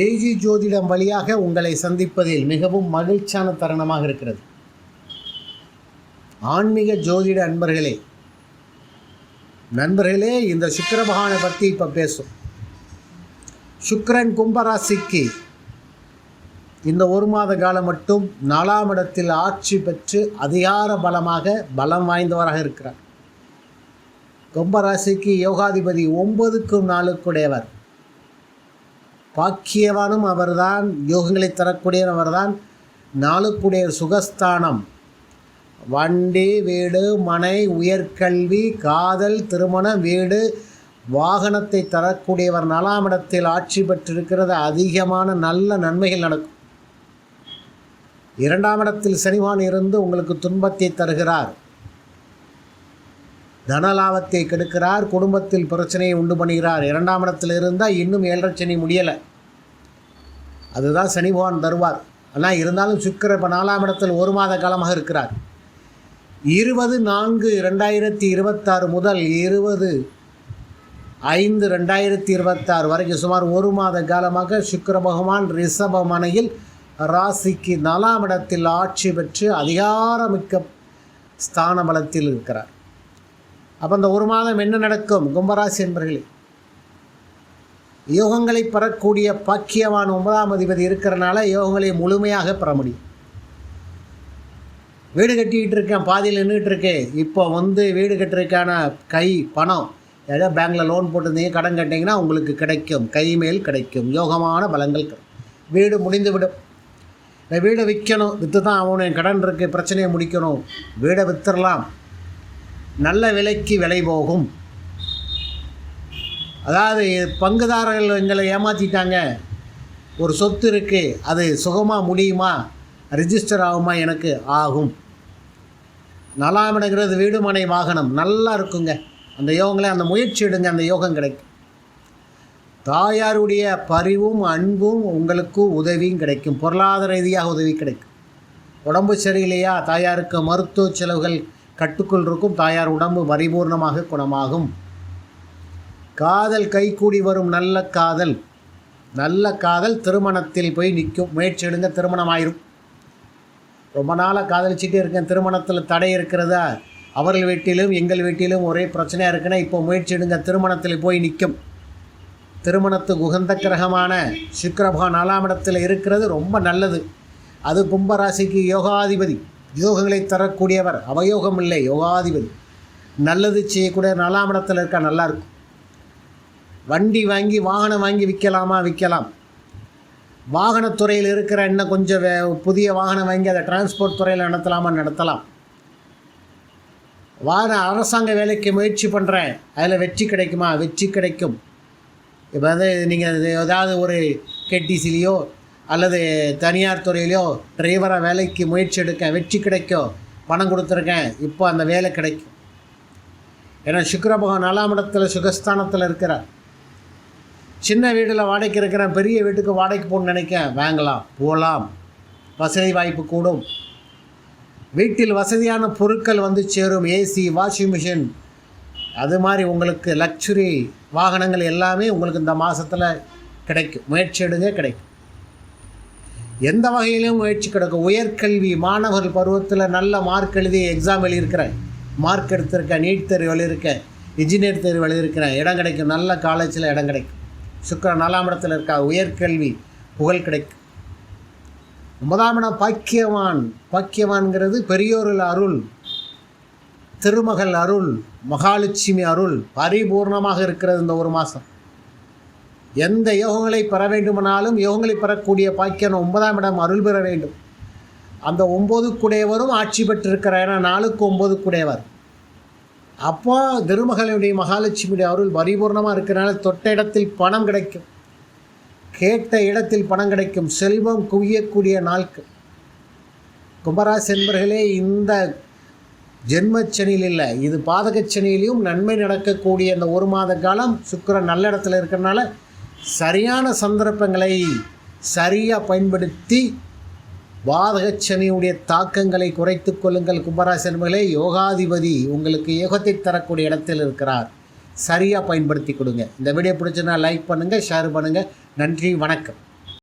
AG ஜோதிடம் வழியாக உங்களை சந்திப்பதில் மிகவும் மகிழ்ச்சியான தருணமாக இருக்கிறது. ஆன்மீக ஜோதிட நண்பர்களே, இந்த சுக்கிர பகவானை பற்றி இப்போ பேசும். சுக்கிரன் கும்பராசிக்கு இந்த ஒரு மாத காலம் மட்டும் 4ஆம் இடத்தில் ஆட்சி பெற்று அதிகார பலம் வாய்ந்தவராக இருக்கிறார். கும்பராசிக்கு யோகாதிபதி 9க்கும் 4க்குடையவர். பாக்கியவானும் அவர்தான், யோகங்களை தரக்கூடியவர் அவர்தான். 4க்குடைய சுகஸ்தானம், வண்டி, வீடு, மனை, உயர்கல்வி, காதல், திருமணம், வீடு, வாகனத்தை தரக்கூடியவர் 4ஆம் இடத்தில் ஆட்சி பெற்றிருக்கிறது. அதிகமான நல்ல நன்மைகள் நடக்கும். 2ஆம் இடத்தில் சனிவான் இருந்து உங்களுக்கு துன்பத்தை தருகிறார், தனலாபத்தை கெடுக்கிறார், குடும்பத்தில் பிரச்சனையை உண்டு பண்ணுகிறார். 2ஆம் இடத்தில் இருந்தால் இன்னும் 7.5 சனி முடியலை, அதுதான் சனி பகவான் தருவார். ஆனால் இருந்தாலும் சுக்கிரன் இப்போ 4ஆம் இடத்தில் ஒரு மாத காலமாக இருக்கிறார். 20/4/2026 முதல் 20/5/2026 வரைக்கும் சுமார் ஒரு மாத காலமாக சுக்கிர பகவான் ரிஷப மனையில் ராசிக்கு 4ஆம் இடத்தில் ஆட்சி பெற்று அதிகாரமிக்க ஸ்தான பலத்தில் இருக்கிறார். அப்போ இந்த ஒரு மாதம் என்ன நடக்கும்? கும்பராசி என்பர்களே, யோகங்களை பெறக்கூடிய பாக்கியவான் 9ஆம் அதிபதி இருக்கிறனால யோகங்களை முழுமையாக பெற முடியும். வீடு கட்டிக்கிட்டு இருக்கேன், பாதியில் நின்றுட்டு இருக்கேன், இப்போ வீடு கட்டுறதுக்கான பணம் ஏதோ பேங்க்கில் லோன் போட்டிருந்தீங்க, கடன் கட்டிங்கன்னா உங்களுக்கு கிடைக்கும், கை மேல் கிடைக்கும், யோகமான பலங்கள் கிடைக்கும். வீடு முடிந்துவிடும். இந்த வீடை விற்கணும், விற்று தான் ஆகணும், கடன் இருக்குது, பிரச்சனையை முடிக்கணும், வீடை விற்றுடலாம், நல்ல விலைக்கு விலை போகும். அதாவது பங்குதாரர்கள் எங்களை ஏமாற்றிட்டாங்க, ஒரு சொத்து இருக்குது, அது சுகமாக முடியுமா, ரிஜிஸ்டர் ஆகுமா? எனக்கு ஆகும். 4ஆம் இடங்கிறது வீடு, மனை, வாகனம் நல்லா இருக்குங்க. அந்த யோகங்களே, அந்த முயற்சி எடுங்க, அந்த யோகம் கிடைக்கும். தாயாருடைய பரிவும் அன்பும் உங்களுக்கு உதவியும் கிடைக்கும். பொருளாதார ரீதியாக உதவி கிடைக்கும். உடம்பு சரியில்லையா, தாயாருக்கு மருத்துவ செலவுகள் கட்டுக்குள் இருக்கும், தாயார் உடம்பு பரிபூர்ணமாக குணமாகும். காதல் கைகூடி வரும், நல்ல காதல் திருமணத்தில் போய் நிற்கும். முயற்சி எடுங்க, திருமணம் ஆயிரும். ரொம்ப நாளாக காதலிச்சிட்டே இருக்கேன், திருமணத்தில் தடை இருக்கிறதா, அவர்கள் வீட்டிலும் எங்கள் வீட்டிலும் ஒரே பிரச்சனையாக இருக்குன்னா இப்போ முயற்சி எடுங்க, திருமணத்தில் போய் நிற்கும். திருமணத்துக்கு உகந்த கிரகமான சுக்கிர பகவான் 4ஆம் இடத்தில் இருக்கிறது ரொம்ப நல்லது. அது கும்பராசிக்கு யோகாதிபதி, யோகங்களை தரக்கூடியவர். அவயோகம் இல்லை, யோகாதிபதி. நல்லது செய்யக்கூடிய 4ஆம் இடத்தில் இருக்கா, நல்லாயிருக்கும். வண்டி வாங்கி வாகனம் வாங்கி விற்கலாம். வாகனத்துறையில் இருக்கிற இன்னும் கொஞ்சம் புதிய வாகனம் வாங்கி அதை டிரான்ஸ்போர்ட் துறையில் நடத்தலாம். அரசாங்க வேலைக்கு முயற்சி பண்ணுறேன், அதில் வெற்றி கிடைக்குமா? வெற்றி கிடைக்கும். இப்போ நீங்கள் ஏதாவது ஒரு கேடிசிலையோ அல்லது தனியார் துறையிலையோ டிரைவராக வேலைக்கு முயற்சி எடுக்க, வெற்றி கிடைக்கும். பணம் கொடுத்துருக்கேன், இப்போ அந்த வேலை கிடைக்கும். ஏன்னா சுக்கிர பகவான் 4ஆம் இடத்துல சுகஸ்தானத்தில் இருக்கிறார். சின்ன வீட்டில் வாடகைக்கு இருக்கிறேன், பெரிய வீட்டுக்கு வாடகைக்கு போகணுன்னு நினைக்கிறேன், வாங்கலாம், போகலாம், வசதி வாய்ப்பு கூடும். வீட்டில் வசதியான பொருட்கள் சேரும், ஏசி, வாஷிங் மிஷின், அது மாதிரி உங்களுக்கு லக்ஸுரி வாகனங்கள் எல்லாமே உங்களுக்கு இந்த மாதத்தில் கிடைக்கும். முயற்சி எடுங்க, கிடைக்கும். எந்த வகையிலும் முயற்சி கிடைக்கும். உயர்கல்வி, மாணவர்கள் பருவத்தில் நல்ல மார்க் எழுதி எக்ஸாம் எழுதியிருக்கிறேன், மார்க் எடுத்திருக்கேன், நீட் தேர்வு எழுதியிருக்கேன், இன்ஜினியர் தேர்வு எழுதியிருக்கிறேன், இடம் கிடைக்கும். நல்ல காலேஜில் இடம் கிடைக்கும். சுக்கிரன் 4ஆம் இடத்தில் இருக்கா, உயர்கல்வி, புகழ் கிடைக்கும். 9ஆம் இடம் பாக்கியவான்கிறது பெரியோர்கள் அருள், திருமகள் அருள், மகாலட்சுமி அருள் பரிபூர்ணமாக இருக்கிறது. இந்த ஒரு மாதம் எந்த யோகங்களை பெற வேண்டுமானாலும் யோகங்களை பெறக்கூடிய பாக்கியம் 9ஆம் இடம் அருள் பெற வேண்டும். அந்த 9க்குடையவரும் ஆட்சி பெற்றிருக்கிறார், ஏன்னா 4க்கு 9க்குடையவர். அப்போ திருமகளுடைய மகாலட்சுமியுடைய அருள் பரிபூர்ணமாக இருக்கிறனால தொட்ட இடத்தில் பணம் கிடைக்கும், கேட்ட இடத்தில் பணம் கிடைக்கும், செல்வம் குவியக்கூடிய நாட்கள். கும்பராசி என்பர்களே, இந்த ஜென்மச்சனியில் இல்லை, இது பாதகச்சனியிலையும் நன்மை நடக்கக்கூடிய இந்த ஒரு மாத காலம் சுக்கிரன் நல்ல இடத்துல இருக்கிறனால சரியான சந்தர்ப்பங்களை சரியாக பயன்படுத்தி பாதகச்சனியுடைய தாக்கங்களை குறைத்து கொள்ளுங்கள். கும்பராசி என்பர்களே, யோகாதிபதி உங்களுக்கு யோகத்தை தரக்கூடிய இடத்தில் இருக்கிறார். சரியாக பயன்படுத்தி கொடுங்க. இந்த வீடியோ பிடிச்சுன்னா லைக் பண்ணுங்கள், ஷேர் பண்ணுங்கள். நன்றி, வணக்கம்.